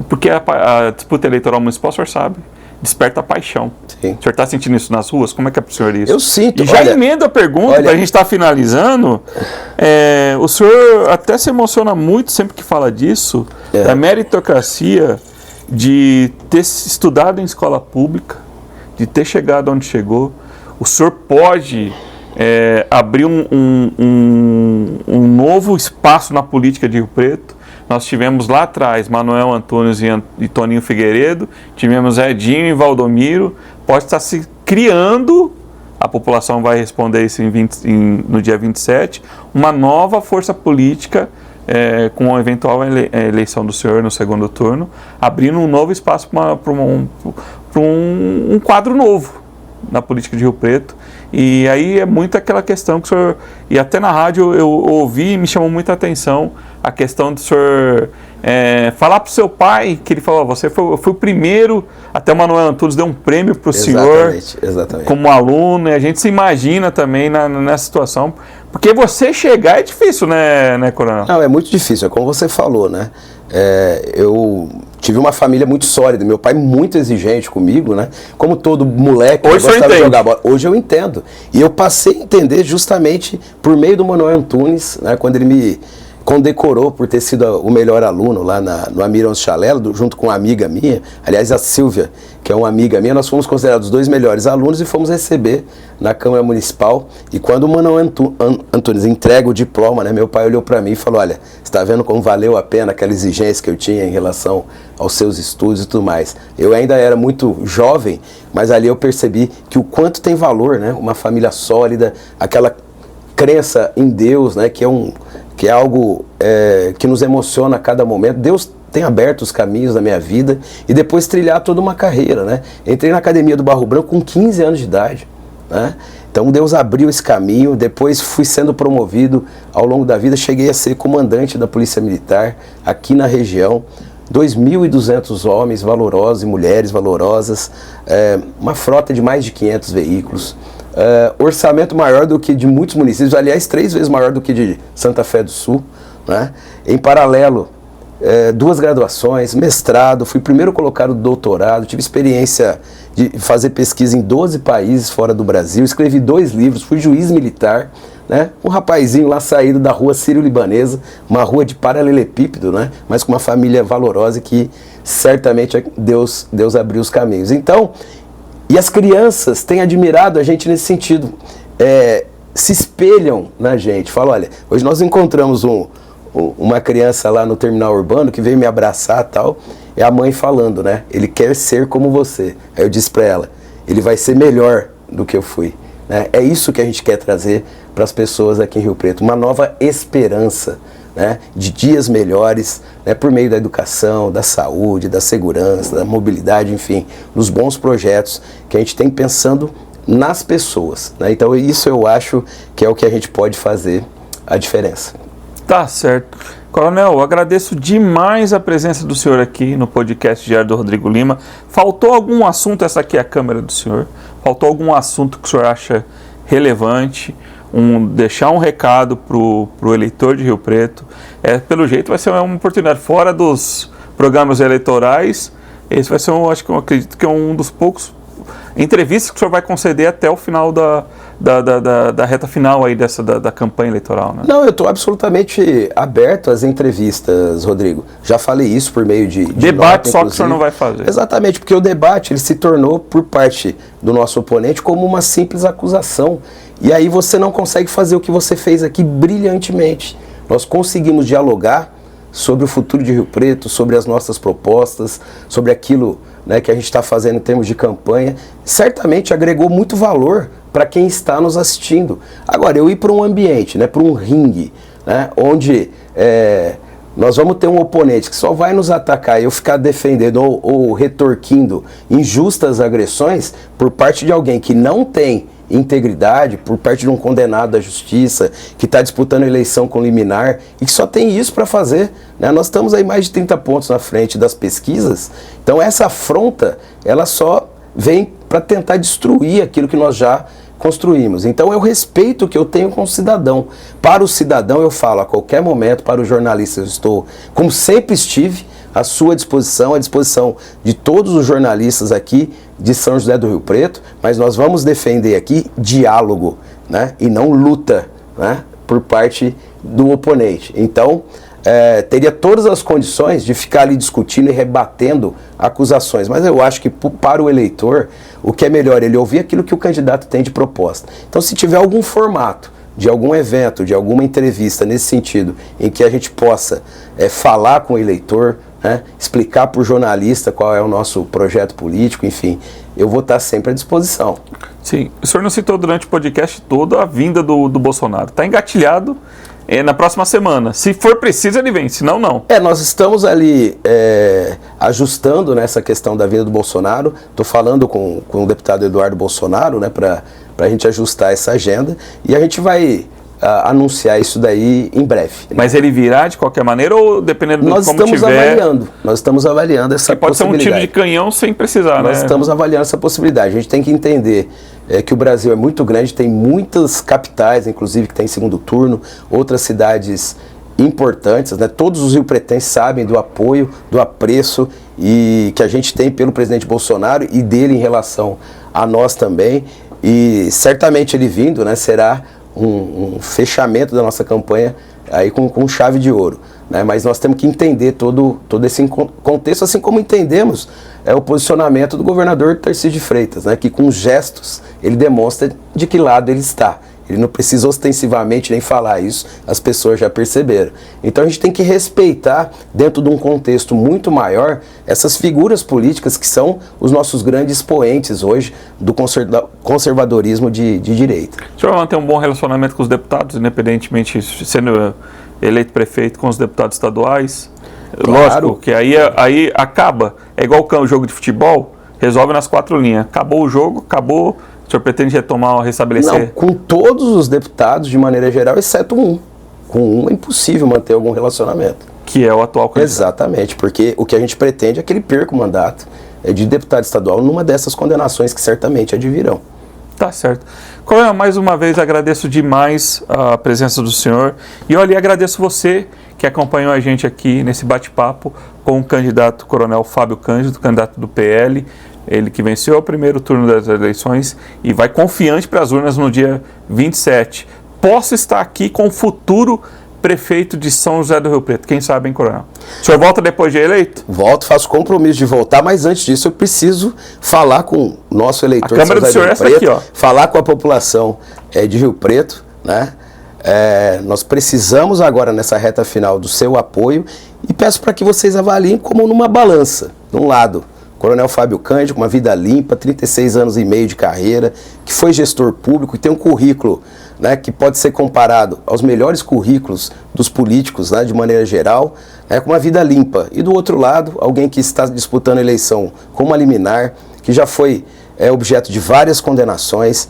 [SPEAKER 1] Porque a disputa eleitoral municipal, o senhor sabe, desperta paixão. Sim. O senhor está sentindo isso nas ruas? Como é que é para o senhor isso?
[SPEAKER 2] Eu sinto.
[SPEAKER 1] E já emendo a pergunta, para a gente estar finalizando. O senhor até se emociona muito sempre que fala disso, da meritocracia, de ter estudado em escola pública, de ter chegado onde chegou. O senhor pode abrir um novo espaço na política de Rio Preto. Nós tivemos lá atrás Manuel Antunes e Toninho Figueiredo, tivemos Edinho e Valdomiro. Pode estar se criando, a população vai responder isso no dia 27, uma nova força política com a eventual eleição do senhor no segundo turno, abrindo um novo espaço para um quadro novo na política de Rio Preto. E aí é muito aquela questão que o senhor, e até na rádio eu ouvi e me chamou muita atenção a questão do senhor falar para o seu pai, que ele falou, eu fui o primeiro, até o Manuel Antunes deu um prêmio para o senhor como aluno, e a gente se imagina também nessa situação, porque você chegar é difícil, né, Coronel?
[SPEAKER 2] Não, é muito difícil, é como você falou, né? Eu tive uma família muito sólida, meu pai muito exigente comigo, né? Como todo moleque
[SPEAKER 1] Hoje
[SPEAKER 2] gostava de
[SPEAKER 1] entende.
[SPEAKER 2] jogar bola. Hoje eu entendo. E eu passei a entender justamente por meio do Manuel Antunes, né? Quando ele me condecorou por ter sido o melhor aluno lá no Amir Chalelo, junto com uma amiga minha, aliás, a Silvia, que é uma amiga minha, nós fomos considerados os 2 melhores alunos e fomos receber na Câmara Municipal. E quando o Manuel Antunes entrega o diploma, né, meu pai olhou para mim e falou: olha, você está vendo como valeu a pena aquela exigência que eu tinha em relação aos seus estudos e tudo mais. Eu ainda era muito jovem, mas ali eu percebi que o quanto tem valor, né, uma família sólida, aquela crença em Deus, né, que é algo que nos emociona a cada momento. Deus tem aberto os caminhos da minha vida e depois trilhar toda uma carreira, né? Entrei na Academia do Barro Branco com 15 anos de idade, né? Então Deus abriu esse caminho, depois fui sendo promovido ao longo da vida, cheguei a ser comandante da Polícia Militar aqui na região, 2.200 homens valorosos e mulheres valorosas, uma frota de mais de 500 veículos, orçamento maior do que de muitos municípios, aliás, 3 vezes maior do que de Santa Fé do Sul, né? Em paralelo, 2 graduações, mestrado, fui primeiro colocado no doutorado, tive experiência de fazer pesquisa em 12 países fora do Brasil, escrevi 2 livros, fui juiz militar, né? Um rapazinho lá saído da rua Sírio-Libanesa, uma rua de paralelepípedo, né? Mas com uma família valorosa que certamente Deus abriu os caminhos. Então, e as crianças têm admirado a gente nesse sentido, se espelham na gente, falam: olha, hoje nós encontramos uma criança lá no terminal urbano que veio me abraçar e tal, é a mãe falando, né? Ele quer ser como você. Aí eu disse para ela: ele vai ser melhor do que eu fui, né? É isso que a gente quer trazer para as pessoas aqui em Rio Preto, uma nova esperança, né? De dias melhores, né? Por meio da educação, da saúde, da segurança, da mobilidade, enfim, nos bons projetos que a gente tem pensando nas pessoas, né? Então isso eu acho que é o que a gente pode fazer a diferença.
[SPEAKER 1] Tá certo. Coronel, eu agradeço demais a presença do senhor aqui no podcast Diário do Rodrigo Lima. Faltou algum assunto, essa aqui é a câmera do senhor, faltou algum assunto que o senhor acha relevante, deixar um recado pro eleitor de Rio Preto? Pelo jeito vai ser uma oportunidade, fora dos programas eleitorais, esse vai ser, eu acredito que é um dos poucos entrevistas que o senhor vai conceder até o final da reta final aí da campanha eleitoral, né?
[SPEAKER 2] Não, eu estou absolutamente aberto às entrevistas, Rodrigo. Já falei isso por meio de
[SPEAKER 1] debate,
[SPEAKER 2] nota,
[SPEAKER 1] só que o senhor não vai fazer.
[SPEAKER 2] Exatamente, porque o debate ele se tornou, por parte do nosso oponente, como uma simples acusação. E aí você não consegue fazer o que você fez aqui brilhantemente. Nós conseguimos dialogar sobre o futuro de Rio Preto, sobre as nossas propostas, sobre aquilo, né, que a gente está fazendo em termos de campanha. Certamente agregou muito valor para quem está nos assistindo. Agora, eu ir para um ambiente, né, para um ringue, né, onde nós vamos ter um oponente que só vai nos atacar e eu ficar defendendo ou retorquindo injustas agressões por parte de alguém que não tem integridade, por parte de um condenado da justiça, que está disputando a eleição com liminar e que só tem isso para fazer, né? Nós estamos aí mais de 30 pontos na frente das pesquisas, então essa afronta, ela só vem para tentar destruir aquilo que nós já construímos. Então é o respeito que eu tenho com o cidadão. Para o cidadão eu falo a qualquer momento, para o jornalista eu estou, como sempre estive, à sua disposição, à disposição de todos os jornalistas aqui de São José do Rio Preto, mas nós vamos defender aqui diálogo, né, e não luta, né, por parte do oponente. Então, teria todas as condições de ficar ali discutindo e rebatendo acusações, mas eu acho que para o eleitor, o que é melhor, ele ouvir aquilo que o candidato tem de proposta. Então, se tiver algum formato de algum evento, de alguma entrevista nesse sentido, em que a gente possa falar com o eleitor, né, explicar para o jornalista qual é o nosso projeto político, enfim, eu vou estar sempre à disposição.
[SPEAKER 1] Sim, o senhor não citou durante o podcast todo a vinda do Bolsonaro. Está engatilhado na próxima semana. Se for preciso, ele vem, senão não.
[SPEAKER 2] Nós estamos ali ajustando nessa questão da vinda do Bolsonaro. Estou falando com o deputado Eduardo Bolsonaro, né, para a gente ajustar essa agenda e a gente vai anunciar isso daí em breve.
[SPEAKER 1] Mas ele virá de qualquer maneira ou dependendo de como tiver?
[SPEAKER 2] Nós estamos avaliando essa possibilidade.
[SPEAKER 1] Pode ser um tiro de canhão sem precisar, né?
[SPEAKER 2] Nós estamos avaliando essa possibilidade. A gente tem que entender que o Brasil é muito grande, tem muitas capitais, inclusive, que tem segundo turno, outras cidades importantes, né? Todos os riopretenses sabem do apoio, do apreço e que a gente tem pelo presidente Bolsonaro e dele em relação a nós também. E certamente ele vindo, né, será um fechamento da nossa campanha aí com chave de ouro, né? Mas nós temos que entender todo esse contexto, assim como entendemos o posicionamento do governador Tarcísio de Freitas, né? Que com gestos ele demonstra de que lado ele está. Ele não precisa ostensivamente nem falar isso, as pessoas já perceberam. Então a gente tem que respeitar, dentro de um contexto muito maior, essas figuras políticas que são os nossos grandes expoentes hoje do conservadorismo de direita.
[SPEAKER 1] O senhor vai manter um bom relacionamento com os deputados, independentemente de sendo eleito prefeito com os deputados estaduais?
[SPEAKER 2] Claro.
[SPEAKER 1] Lógico que aí acaba, é igual o jogo de futebol, resolve nas 4 linhas. Acabou o jogo, acabou. O senhor pretende retomar ou restabelecer?
[SPEAKER 2] Não, com todos os deputados, de maneira geral, exceto um. Com um é impossível manter algum relacionamento.
[SPEAKER 1] Que é o atual candidato.
[SPEAKER 2] Exatamente, porque o que a gente pretende é que ele perca o mandato de deputado estadual numa dessas condenações que certamente advirão.
[SPEAKER 1] Tá certo. Coronel, mais uma vez agradeço demais a presença do senhor. E olha, agradeço você que acompanhou a gente aqui nesse bate-papo com o candidato Coronel Fábio Cândido, candidato do PL. Ele que venceu o primeiro turno das eleições e vai confiante para as urnas no dia 27. Posso estar aqui com o futuro prefeito de São José do Rio Preto. Quem sabe, hein, Coronel? O senhor volta depois de eleito?
[SPEAKER 2] Volto, faço compromisso de voltar, mas antes disso eu preciso falar com o nosso eleitor
[SPEAKER 1] de São José do Rio Preto, aqui, ó.
[SPEAKER 2] Falar com a população de Rio Preto, né? Nós precisamos agora, nessa reta final, do seu apoio e peço para que vocês avaliem como numa balança. De um lado, Coronel Fábio Cândido, com uma vida limpa, 36 anos e meio de carreira, que foi gestor público e tem um currículo, né, que pode ser comparado aos melhores currículos dos políticos, né, de maneira geral, com uma vida limpa. E do outro lado, alguém que está disputando a eleição com uma liminar, que já foi objeto de várias condenações,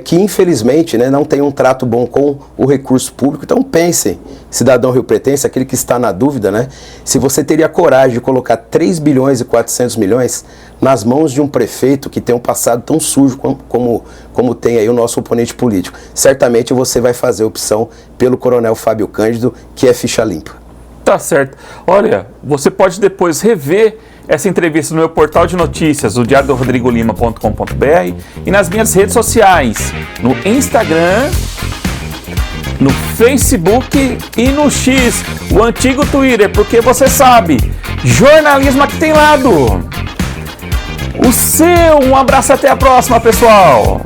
[SPEAKER 2] que infelizmente, né, não tem um trato bom com o recurso público. Então pensem, cidadão riopretense, aquele que está na dúvida, né, se você teria coragem de colocar 3 bilhões e 400 milhões nas mãos de um prefeito que tem um passado tão sujo como tem aí o nosso oponente político. Certamente você vai fazer opção pelo Coronel Fábio Cândido, que é ficha limpa.
[SPEAKER 1] Tá certo. Olha, você pode depois rever essa entrevista no meu portal de notícias, o diariodorodrigolima.com.br, e nas minhas redes sociais, no Instagram, no Facebook e no X, o antigo Twitter, porque você sabe, jornalismo aqui tem lado. Um abraço, até a próxima, pessoal!